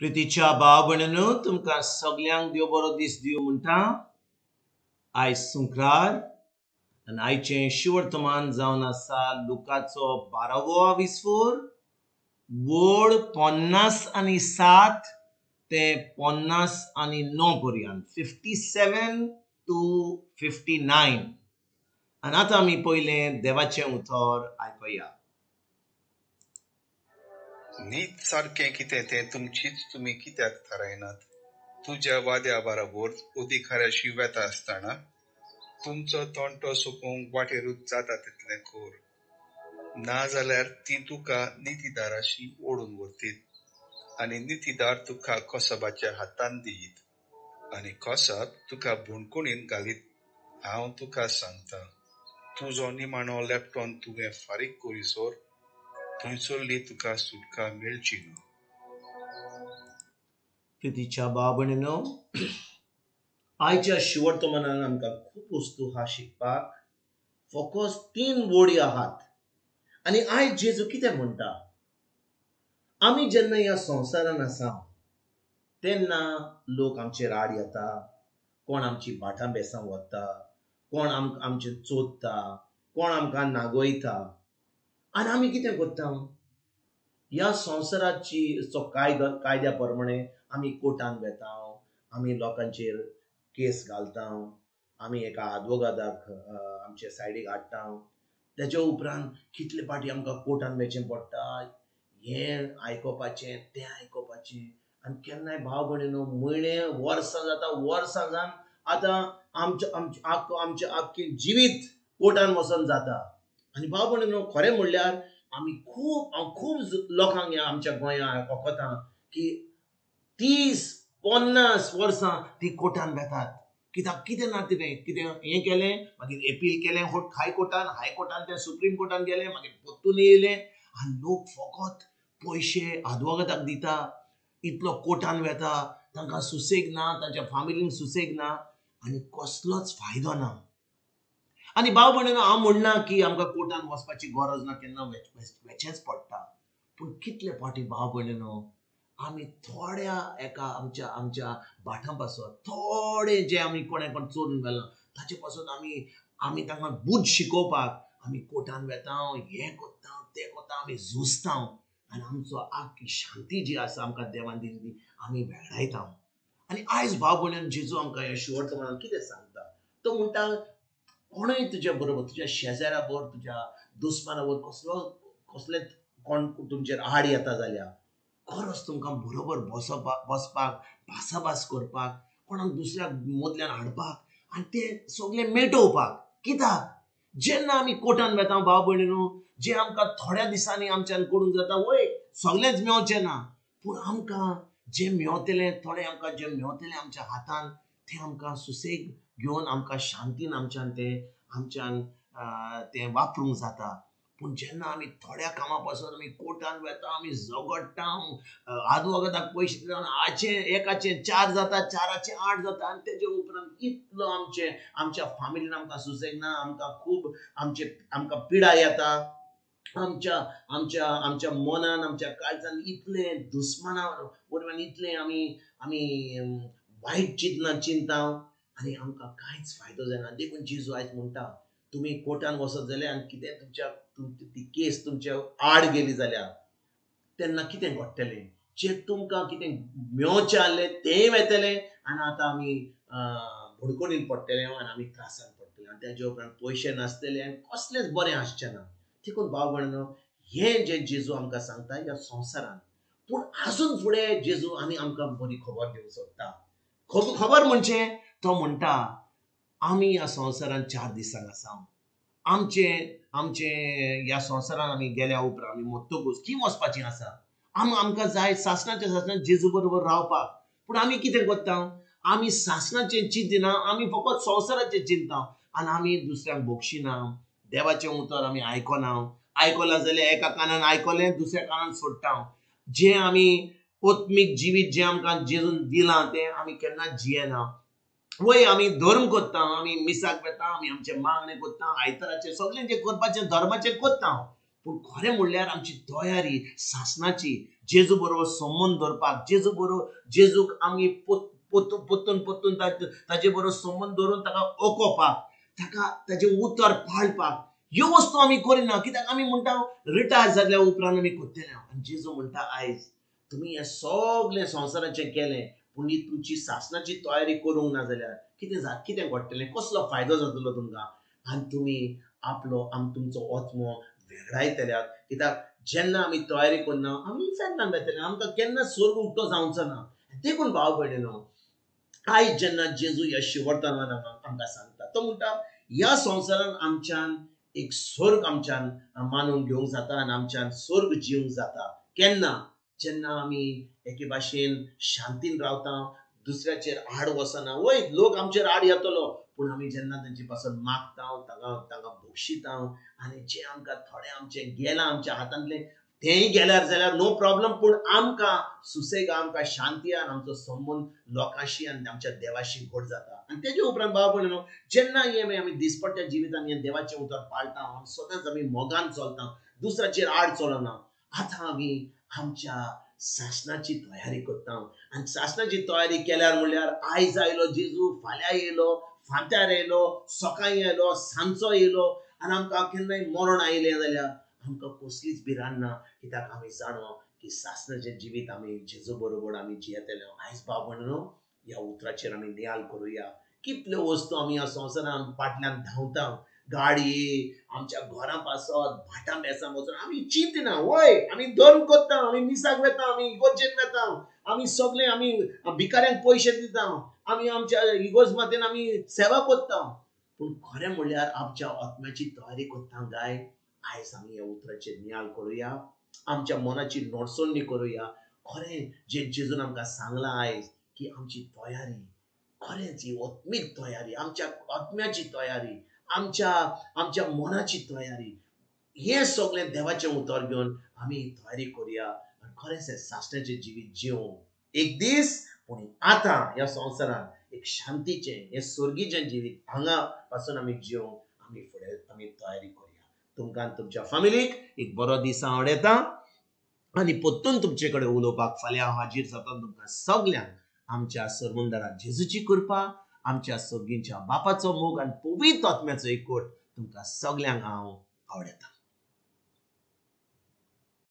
प्रितीच्या भाव भयणींनो, तुमकां सगळ्यांक देव बरो दीस दिवं म्हणटा. आयज सुंक्रार आनी आयचें शिवर्तमान जावन आसा लुकाचो 12वो विसवोर, वोड 50 ते 50 पर्यंत 57 to 59. आनी आतां आमी पयलें देवाचें उतर आयकया. नीत सारकें कितें तें तुमी कित्याक थारायनात? तुज्या वाद्या बाराबर ओदिखाऱ्याशी वेता आसतना तुमचो तोंटो सोपोवंक वाटेरूच जाता तितलें कोर. नाजाल्यार ती तुका नितीदाराशी ओडून व्हरतीत आनी नितीदार तुका कोसबाच्या हातान दियीत आनी कोसब तुका बुणकुणीन घालीत. हांव तुका सांगता, तुजो निमाणो लेपटोन तुवें फारीक करिसोर थंयसरली तुका सुटका मेळची ना. प्रितीच्या भाव भयणींनो, आयच्या शिवर्तमानान आमकां खूब वस्तू आहा शिकपाक. फकत 3 वोडी आहात. आनी आयज जेजू कितें म्हणटा? आमी जेन्ना ह्या संवसारान आसा तेन्ना लोक आमचेर आड येता, कोण आमची भाटां बेसां व्हरता, कोण आमचे चोदता, कोण आमकां नागयता. आनी आमी कितें करता? ह्या संवसाराची कायद्या प्रमाणे आमी कोर्टान वेता, आमी लोकांचेर केस घालता, आमी एका आदवोगादाक आमचे सायडीक हाडटा. तेच्या उपरांत कितले फाटी आमकां कोर्टान वचचें पडटा, हें आयकोपाचें तें आयकोपाचें. आनी केन्नाय भाव भयणींनो, म्हयने वर्सां जाता, वर्सां जावन आतां आमचें आख्खें जिवीत कोर्टान वचोन जाता. आनी भाव भयणींनो, खरें म्हणल्यार आमी खूब लोकांक आमच्या गोंयांत वखता की 30-50 वर्सां ती कोर्टान वेतात. कितें ना कितें हें केलें, मागीर एपील केलें हायकोर्टान, हायकोर्टान तें सुप्रीम कोर्टान गेलें, मागीर परतून येयलें. आनी लोक फकत पयशे आदवोगादाक दिता, इतलो कोर्टान वेता, तांकां सुसेग ना, तांच्या फॅमिलीक सुसेग ना आनी कसलोच फायदो ना. आनी भाव भयणींनो, हांव म्हणना की आमकां कोर्टान वचपाची गरज ना, केन्ना वेचेंच पडटा. पूण कितले फाटी भाव भयणींनो, आमी थोड्या एका आमच्या भाटां पासून थोडे जे आमी कोणें चोरून व्हेलां ताचे पासून आमी तांकां बुद्ध शिकोवपाक आमी कोर्टान वेता, हें कोत्ता तें कोत्ता, आमी झुजता आनी आमचो आख्खी शांती जी आसा आमकां देवान दिल्ली आमी वेगळायता. आनी आयज भाव भयणींनो, जेजू आमकां ह्या शिवर्तमानान कितें सांगता? तो म्हणटा, कोणूय तुज्या बरोबर, तुज्या शेजाऱ्या बरोबर, तुज्या दुस्माना बरोबर कसले कोण तुमचेर आड येता जाल्यार खरोच तुमकां बरोबर बसपाक भासाभास करपाक, कोणाक दुसऱ्या मदल्यान हाडपाक आनी तें सगळें मेटोवपाक. कित्याक जेन्ना आमी कोर्टान वेता भाव भयणींनो, जे आमकां थोड्या दिसांनी आमच्यान करूंक जाता, वय सगळेंच मेळचें ना, पूण आमकां जे मेळटलें, थोडें आमकां जे मेळटलें आमच्या हातान, तें आमकां सुसेग घेवन आमकां शांतीन आमच्यान तें वापरूंक जाता. पूण जेन्ना आमी थोड्या कामा पासून आमी कोर्टान वेता, आमी झगडटा, आदवोगादाक पयशे दिता, एकाचें 4 जाता, 4चे 8 जाता आनी तेजे उपरांत इतलो आमच्या फॅमिलीन आमकां सुसेग ना, आमकां खूब आमकां पिडा येता. आमच्या मनान, आमच्या काळजान इतले दुस्माना वरवीं इतले आमी वायट चिंता आनी आमकां कांयच फायदो जायना. देखून जेजू आयज म्हणटा, तुमी कोर्टान वचत जाल्यार आनी कितें ती केस तुमच्या आड गेली जाल्यार तेन्ना कितें घडटलें? जे तुमकां कितें मेळचें आहलें तेंय वेतलें आनी आतां आमी बुडकुणीन पडटले आनी आमी त्रासान पडटले आनी तेजे उपरांत पयशे नासतले आनी कसलेंच बरें आसचें ना. देखून भाव भयणींनो, हें जे जेजू आमकां सांगता ह्या संवसारान, पूण आजून फुडें जेजू आमकां बरी खबर दिवंक सोदता. खबर म्हणजे तो म्हणटा, आमी ह्या संवसारान 4 दिसांक आसा. आमचे ह्या संवसारान आमी गेल्या उपरांत आमी मरतकूच खंय वचपाचीं आसा. आमकां जाय सासणाच्या जेजू बरोबर रावपाक. पूण आमी कितें करता? आमी सासणाचें चिंतिना, आमी फकत संवसाराचें चिंतता आनी आमी दुसऱ्यांक भोगशिना. देवाचें उतर आमी आयकलां जाल्यार एका कानान आयकलें, दुसऱ्या कानान सोडटा. जें आमी आत्मीक जिवीत जें आमकां जेजून दिलां तें आमी केन्नाच जियेना. वय आमी धर्म करता, आमी मिसाक वेता, आमी आमचे मागणे करता, आयताराचें सगळें जें करपाचें धर्माचें करता. पूण खरें म्हणल्यार आमची तयारी सासणाची जेजू बरोबर संबंद दवरपाक जेजूक आमी पोत्तून ताजे बरोबर संबंद दवरून ताका ओकोवपाक ताका ताजें उतर पाळपाक ह्यो वस्तू आमी करिना कित्याक आमी म्हणटा रिटायर जाल्या उपरांत आमी करतले आनी जेजू म्हणटा आयज तुमी हें सगळें संवसाराचें केलें पूण ही तुमची सासणाची तयारी करूंक ना जाल्यार कितें घडटलें कसलो फायदो जातलो तुमकां आनी तुमी तुमचो आत्मो वेगळायतल्यात कित्याक जेन्ना आमी तयारी करना आमी इफेक्टान वयतले आमकां केन्ना स्वर्ग उक्तो जावचो ना देखून भाव भयणीनो आयज जेन्ना जेजू ह्या शिवर्तनान आमकां सांगता तो म्हणटा ह्या संवसारान आमच्यान एक स्वर्ग आमच्यान मानून घेवंक जाता आनी आमच्यान स्वर्ग जिवंक जाता केन्ना जेन्ना आमी एके भाशेन शांतीन रावता दुसऱ्याचेर आड वसना वय लोक आमचेर आड येतलो पूण आमी जेन्ना तांचे पासून मागता तांकां बक्षिता आनी जे आमकां थोडें आमचें गेलां आमच्या हातांतलें तेंय गेल्यार जाल्यार नो प्रॉब्लम पूण आमकां सुसेग आमकां शांती आनी आमचो संबंद लोकांशी आनी आमच्या देवाशी घट जाता आनी तेजे उपरांत भाव भयणीनो जेन्ना आमी दिसपट्ट्या जिवितान हें देवाचें उतर पाळटा आनी सदांच आमी मोगान चलता दुसऱ्याचेर आड चलना आतां आमी आमच्या सासणाची तयारी करता आनी सासणाची तयारी केल्यार म्हणल्यार आयज आयलो जेजू फाल्यां येयलो फांत्यार येयलो सकाळीं येयलो सांजचो येयलो आनी आमकां केन्नाय मरण आयलें जाल्यार आमकां कसलीच भिरांत ना कित्याक आमी जाणो की सासणाचें जिवीत आमी जेजू बरोबर आमी जियेतले आयज भाव भयणीनो ह्या उतराचेर आमी नियाल करुया कितल्यो वस्तू आमी ह्या संवसारान फाटल्यान धांवता गाडये आमच्या घरां पासत भाटां बेसां वचून आमी चिंतना वय आमी धर्म करता आमी मिसाक वेता आमी इगोर्जेन वेता आमी सगळे आमी भिकाऱ्यांक पयशे दिता आमी आमच्या इगोर्ज मातेन आमी सेवा करता पूण खरें म्हणल्यार आमच्या आत्म्याची तयारी करता गाय आयज आमी ह्या उतराचेर नियाल करुया आमच्या मनाची नडसोडणी करुया खरें जे जेजून आमकां सांगलां आयज की आमची तयारी खरेंच ही आत्मीक तयारी आमच्या आत्म्याची तयारी आमच्या मनाची तयारी हे सगळें देवाचें उतर घेवन आमी तयारी करुया आनी खरेंच सासणाचें जिवीत जिवंक एक दीस पूण आतां ह्या संवसारान एक शांतीचें हे स्वर्गीचें जिवीत हांगा पासून आमी जिवंक आमी फुडें आमी तयारी करुया तुमकां तुमच्या फॅमिलीक एक बरो दीस हांव येता आनी परतून तुमचे कडेन उलोवपाक फाल्यां हांव हाजीर जाता तुमकां सगल्यांक आमच्या सर्वंदरा जेजूची कृपा आमच्या सगळ्यांच्या बापाचो मोग आनी पवित्र आत्म्याचो एकवट तुमकां सगल्यांक हांव आवडटा